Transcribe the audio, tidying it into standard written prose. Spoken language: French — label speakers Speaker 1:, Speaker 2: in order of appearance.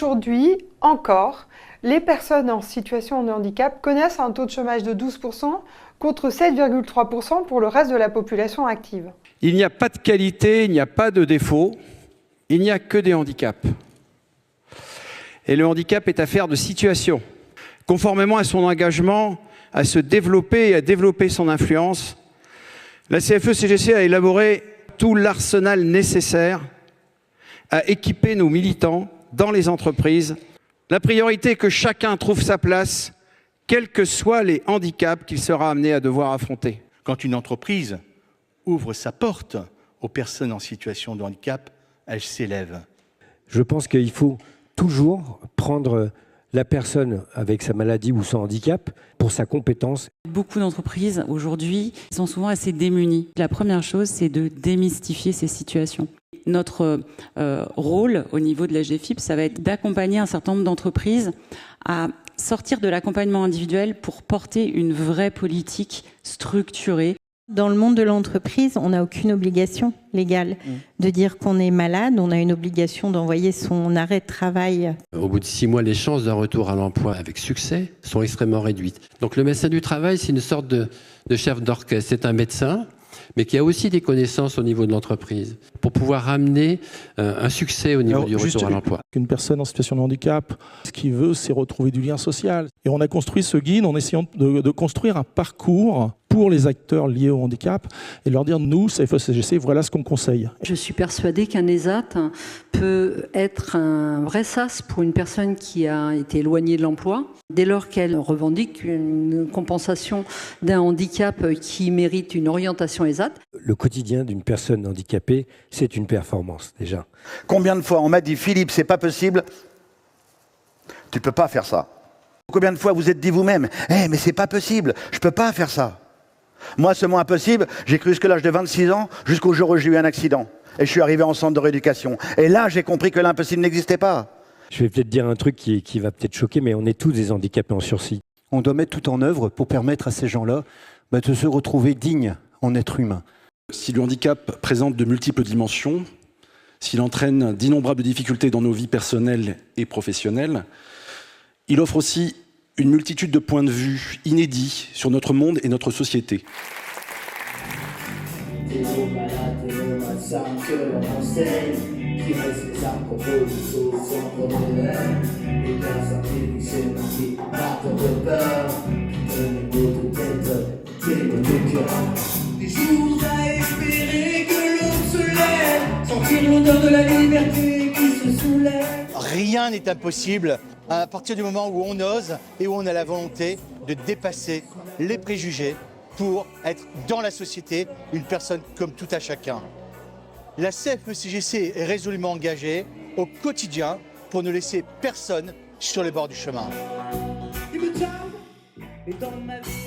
Speaker 1: Aujourd'hui, encore, les personnes en situation de handicap connaissent un taux de chômage de 12% contre 7,3% pour le reste de la population active.
Speaker 2: Il n'y a pas de qualité, il n'y a pas de défaut, il n'y a que des handicaps. Et le handicap est affaire de situation. Conformément à son engagement à se développer et à développer son influence, la CFE-CGC a élaboré tout l'arsenal nécessaire à équiper nos militants dans les entreprises. La priorité est que chacun trouve sa place, quels que soient les handicaps qu'il sera amené à devoir affronter.
Speaker 3: Quand une entreprise ouvre sa porte aux personnes en situation de handicap, elle s'élève.
Speaker 4: Je pense qu'il faut toujours prendre la personne avec sa maladie ou son handicap pour sa compétence.
Speaker 5: Beaucoup d'entreprises aujourd'hui sont souvent assez démunies. La première chose, c'est de démystifier ces situations. Notre rôle au niveau de la GFIP, ça va être d'accompagner un certain nombre d'entreprises à sortir de l'accompagnement individuel pour porter une vraie politique structurée.
Speaker 6: Dans le monde de l'entreprise, on n'a aucune obligation légale de dire qu'on est malade. On a une obligation d'envoyer son arrêt de travail.
Speaker 7: Au bout de 6 mois, les chances d'un retour à l'emploi avec succès sont extrêmement réduites. Donc le médecin du travail, c'est une sorte de chef d'orchestre. C'est un médecin, mais qui a aussi des connaissances au niveau de l'entreprise pour pouvoir amener un succès au niveau du retour à l'emploi.
Speaker 8: Une personne en situation de handicap, ce qu'il veut, c'est retrouver du lien social. Et on a construit ce guide en essayant de construire un parcours pour les acteurs liés au handicap et leur dire, nous, CFE-CGC, voilà ce qu'on conseille.
Speaker 9: Je suis persuadée qu'un ESAT peut être un vrai sas pour une personne qui a été éloignée de l'emploi, dès lors qu'elle revendique une compensation d'un handicap qui mérite une orientation ESAT.
Speaker 4: Le quotidien d'une personne handicapée, c'est une performance déjà.
Speaker 10: Combien de fois on m'a dit, Philippe, c'est pas possible, tu peux pas faire ça. Combien de fois vous êtes dit vous-même, mais c'est pas possible, je peux pas faire ça. Moi, ce mot impossible, j'ai cru jusqu'à l'âge de 26 ans, jusqu'au jour où j'ai eu un accident. Et je suis arrivé en centre de rééducation. Et là, j'ai compris que l'impossible n'existait pas.
Speaker 4: Je vais peut-être dire un truc qui va peut-être choquer, mais on est tous des handicapés en sursis.
Speaker 11: On doit mettre tout en œuvre pour permettre à ces gens-là de se retrouver dignes en être humains.
Speaker 12: Si le handicap présente de multiples dimensions, s'il entraîne d'innombrables difficultés dans nos vies personnelles et professionnelles, il offre aussi une multitude de points de vue inédits sur notre monde et notre société.
Speaker 13: Je voudrais espérer que l'on se lève, sentir l'odeur de la liberté qui se soulève.
Speaker 3: Rien n'est impossible à partir du moment où on ose et où on a la volonté de dépasser les préjugés pour être dans la société une personne comme tout à chacun. La CFE-CGC est résolument engagée au quotidien pour ne laisser personne sur les bords du chemin.
Speaker 13: Il me tarde, et dans ma vie